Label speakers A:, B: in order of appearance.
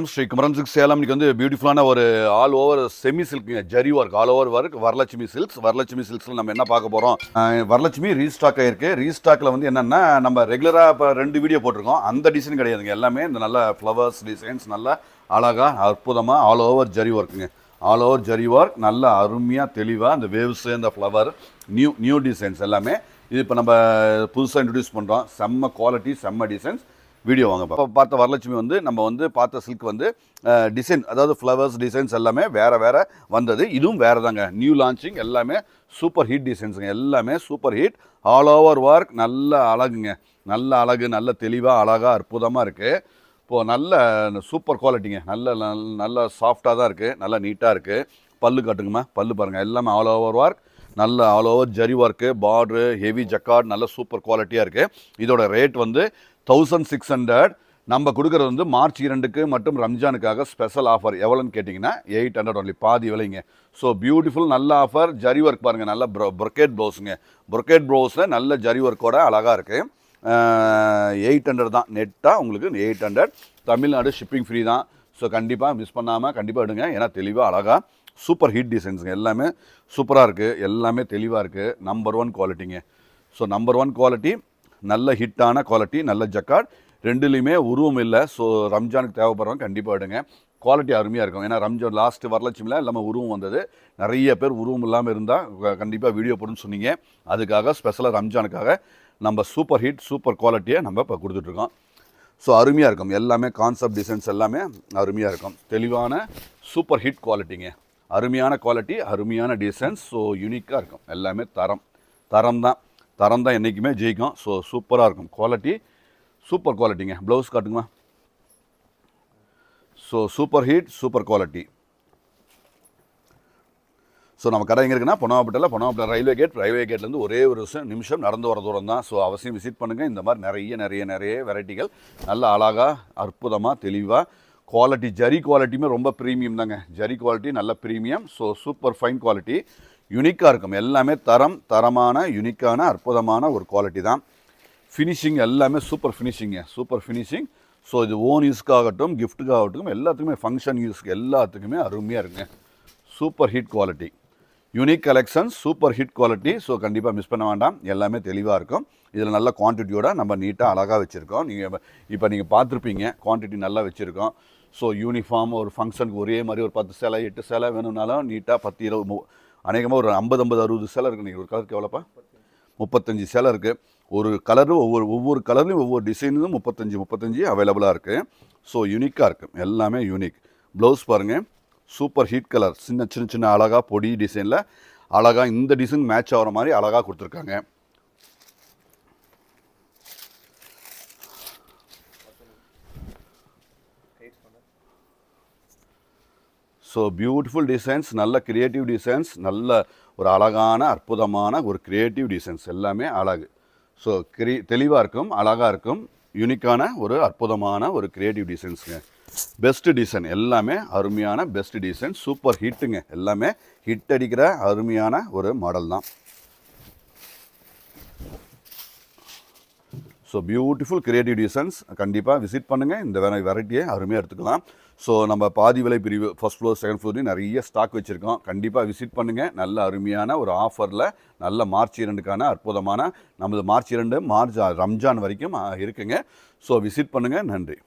A: Sri Kumaran silk Salem இன்னைக்கு வந்து பியூட்டிஃபுல்லான ஒரு ஆல் ஓவர் செமி சில்க்குங்க zari work all over work Varalakshmi சில்க்ஸில் நம்ம என்ன பார்க்க போகிறோம். வரலட்சுமி ரீஸ்டாக் ஆயிருக்கு. ரீஸ்டாக்கில் வந்து என்னென்னா நம்ம ரெகுலராக இப்போ 2 வீடியோ போட்டிருக்கோம். அந்த டிசைன் கிடையாதுங்க. எல்லாமே இந்த நல்ல ஃப்ளவர்ஸ் டிசைன்ஸ் நல்லா அழகாக அற்புதமாக ஆல் ஓவர் ஜரி ஒர்க்குங்க. ஆல் ஓவர் ஜரி ஒர்க் நல்லா அருமையாக தெளிவாக அந்த வேவ்ஸு இந்த ஃப்ளவர் நியூ டிசைன்ஸ் எல்லாமே இது இப்போ நம்ம புதுசாக இன்ட்ரடியூஸ் பண்ணுறோம். செம்ம குவாலிட்டி செம்ம டிசைன்ஸ். வீடியோ வாங்க. இப்போ பார்த்த வரலட்சுமி வந்து நம்ம வந்து பார்த்த சில்க் வந்து டிசைன் அதாவது ஃப்ளவர்ஸ் டிசைன்ஸ் எல்லாமே வேறு வந்தது. இதுவும் வேறு தாங்க. நியூ லான்ச்சிங் எல்லாமே சூப்பர் ஹீட் டிசைன்ஸுங்க. எல்லாமே super heat all over work நல்ல அழகுங்க. நல்ல அழகு நல்ல தெளிவாக அழகாக அற்புதமாக இருக்குது. இப்போது நல்ல சூப்பர் குவாலிட்டிங்க. நல்ல சாஃப்டாக தான் இருக்குது. நல்லா நீட்டாக இருக்குது. பல்லு காட்டுங்கம்மா. பல்லு பாருங்கள். எல்லாமே ஆல் ஓவர் ஒர்க் நல்ல ஆல் ஓவர் ஜரி ஒர்க்கு பார்ட்ரு ஹெவி ஜக்கார்ட் நல்ல சூப்பர் குவாலிட்டியாக இருக்குது. இதோட ரேட் வந்து 1600. நம்ம கொடுக்குறது வந்து மார்ச் 2க்கு மற்றும் ரம்ஜானுக்காக ஸ்பெஷல் ஆஃபர். எவ்வளோன்னு கேட்டிங்கன்னா 800 ஒன்லி, பாதி விலைங்க. ஸோ பியூட்டிஃபுல் நல்ல ஆஃபர். ஜரி ஒர்க் பாருங்கள். நல்ல ப்ரொக்கேட் ப்ளவுஸுங்க. ப்ரொக்கேட் ப்ளவுஸில் நல்ல ஜரி ஒர்க்கோட அழகாக இருக்குது. 800 தான் நெட்டாக உங்களுக்கு 800. தமிழ்நாடு ஷிப்பிங் ஃப்ரீ தான். ஸோ கண்டிப்பாக மிஸ் பண்ணாமல் கண்டிப்பாக எடுங்க. ஏன்னா தெளிவாக அழகாக சூப்பர் ஹீட் டிசைன்ஸுங்க. எல்லாமே சூப்பராக இருக்குது. எல்லாமே தெளிவாக இருக்குது. நம்பர் 1 குவாலிட்டிங்க. ஸோ நம்பர் 1 குவாலிட்டி நல்ல ஹிட்டான குவாலிட்டி நல்ல ஜக்கார்ட். ரெண்டுலேயுமே உருவம் இல்லை. ஸோ ரம்ஜானுக்கு தேவைப்படுறவங்க கண்டிப்பாக எடுங்க. குவாலிட்டி அருமையாக இருக்கும். ஏன்னா ரம்ஜான் லாஸ்ட்டு வரலட்சுமியில் இல்லாமல் உருவம் வந்தது. நிறைய பேர் உருவம் இல்லாமல் இருந்தால் கண்டிப்பாக வீடியோ போடுன்னு சொன்னீங்க. அதுக்காக ஸ்பெஷலாக ரம்ஜானுக்காக நம்ம சூப்பர் ஹீட் சூப்பர் குவாலிட்டியை நம்ம இப்போ கொடுத்துட்ருக்கோம். ஸோ அருமையாக இருக்கும். எல்லாமே கான்செப்ட் டிசைன்ஸ் எல்லாமே அருமையாக இருக்கும். தெளிவான சூப்பர் ஹீட் குவாலிட்டிங்க. அருமையான குவாலிட்டி அருமையான டிசைன்ஸ். ஸோ யூனிக்காக இருக்கும். எல்லாமே தரம் தான் என்றைக்குமே ஜெயிக்கும். ஸோ சூப்பராக இருக்கும். குவாலிட்டி சூப்பர் குவாலிட்டிங்க. ப்ளவுஸ் காட்டுங்கம்மா. So super hit super quality. So நம்ம கடை எங்கே இருக்குன்னா பொன்னவாப்பட்டில் ரயில்வே கேட்லேருந்து ஒரே ஒரு நிமிஷம் நடந்து வர தூரம் தான். ஸோ அவசியம் விசிட் பண்ணுங்கள். இந்த மாதிரி நிறைய வெரைட்டிகள் நல்ல அழகாக அற்புதமாக தெளிவாக குவாலிட்டி ஜரி குவாலிட்டியுமே ரொம்ப ப்ரீமியம் தாங்க. ஜரி குவாலிட்டி நல்ல premium. So super fine quality யூனிக்காக இருக்கும். எல்லாமே தரமான யூனிக்கான அற்புதமான ஒரு குவாலிட்டி தான். ஃபினிஷிங் எல்லாமே சூப்பர் ஃபினிஷிங். ஸோ இது ஓன் யூஸ்க்காகட்டும் கிஃப்ட்டுக்காகட்டும் எல்லாத்துக்குமே ஃபங்க்ஷன் யூஸ்க்கு எல்லாத்துக்குமே அருமையாக இருக்குங்க. Super heat quality unique collection super heat quality. So கண்டிப்பாக மிஸ் பண்ண வேண்டாம். எல்லாமே தெளிவாக இருக்கும். இதில் நல்ல குவான்டிட்டியோட நம்ம நீட்டாக அழகாக வச்சுருக்கோம். நீங்கள் பார்த்துருப்பீங்க. குவான்டிட்டி நல்லா வச்சுருக்கோம். ஸோ யூனிஃபார்ம் ஒரு ஃபங்க்ஷனுக்கு ஒரே மாதிரி ஒரு 10 சேலை 8 சேலை வேணும்னாலும் நீட்டாக 10 20 அநேகமாக ஒரு 50 60 சேலை இருக்குது. நீங்கள் ஒரு கலருக்கு எவ்வளோப்பா? 35 சேலை இருக்குது. ஒரு கலரும் ஒவ்வொரு கலர்லையும் ஒவ்வொரு டிசைனும் 35 அவைலபிளாக இருக்குது. ஸோ யூனிக்காக இருக்குது. எல்லாமே யூனிக். ப்ளவுஸ் பாருங்கள். சூப்பர் ஹீட் கலர் சின்ன அழகாக பொடி டிசைனில் அழகாக இந்த டிசைன் மேட்ச் ஆகிற மாதிரி அழகாக கொடுத்துருக்காங்க. ஸோ பியூட்டிஃபுல் டிசைன்ஸ் நல்ல க்ரியேட்டிவ் டிசைன்ஸ் நல்ல ஒரு அழகான அற்புதமான ஒரு க்ரியேட்டிவ் டிசைன்ஸ் எல்லாமே அழகு. ஸோ தெளிவாக இருக்கும் அழகாக இருக்கும். யூனிக்கான ஒரு அற்புதமான ஒரு க்ரியேட்டிவ் டிசைன்ஸுங்க. பெஸ்ட் டிசைன் எல்லாமே அருமையான பெஸ்ட் டிசைன். சூப்பர் ஹிட்டுங்க. எல்லாமே ஹிட் அடிக்கிற அருமையான ஒரு மாடல் தான். ஸோ பியூட்டிஃபுல் க்ரியேட்டிவ் டிசைன்ஸ் கண்டிப்பாக விசிட் பண்ணுங்கள். இந்த வெரைட்டியை அருமையாக எடுத்துக்கலாம். ஸோ நம்ம பாதி விலை பிரிவு ஃபர்ஸ்ட் ஃப்ளோர் செகண்ட் ஃப்ளோர்லையும் நிறைய ஸ்டாக் வச்சுருக்கோம். கண்டிப்பாக விசிட் பண்ணுங்கள். நல்ல அருமையான ஒரு ஆஃபரில் நல்ல மார்ச் 2க்கான அற்புதமான நமது மார்ச் 2 ரம்ஜான் வரைக்கும் இருக்குங்க. ஸோ விசிட் பண்ணுங்கள். நன்றி.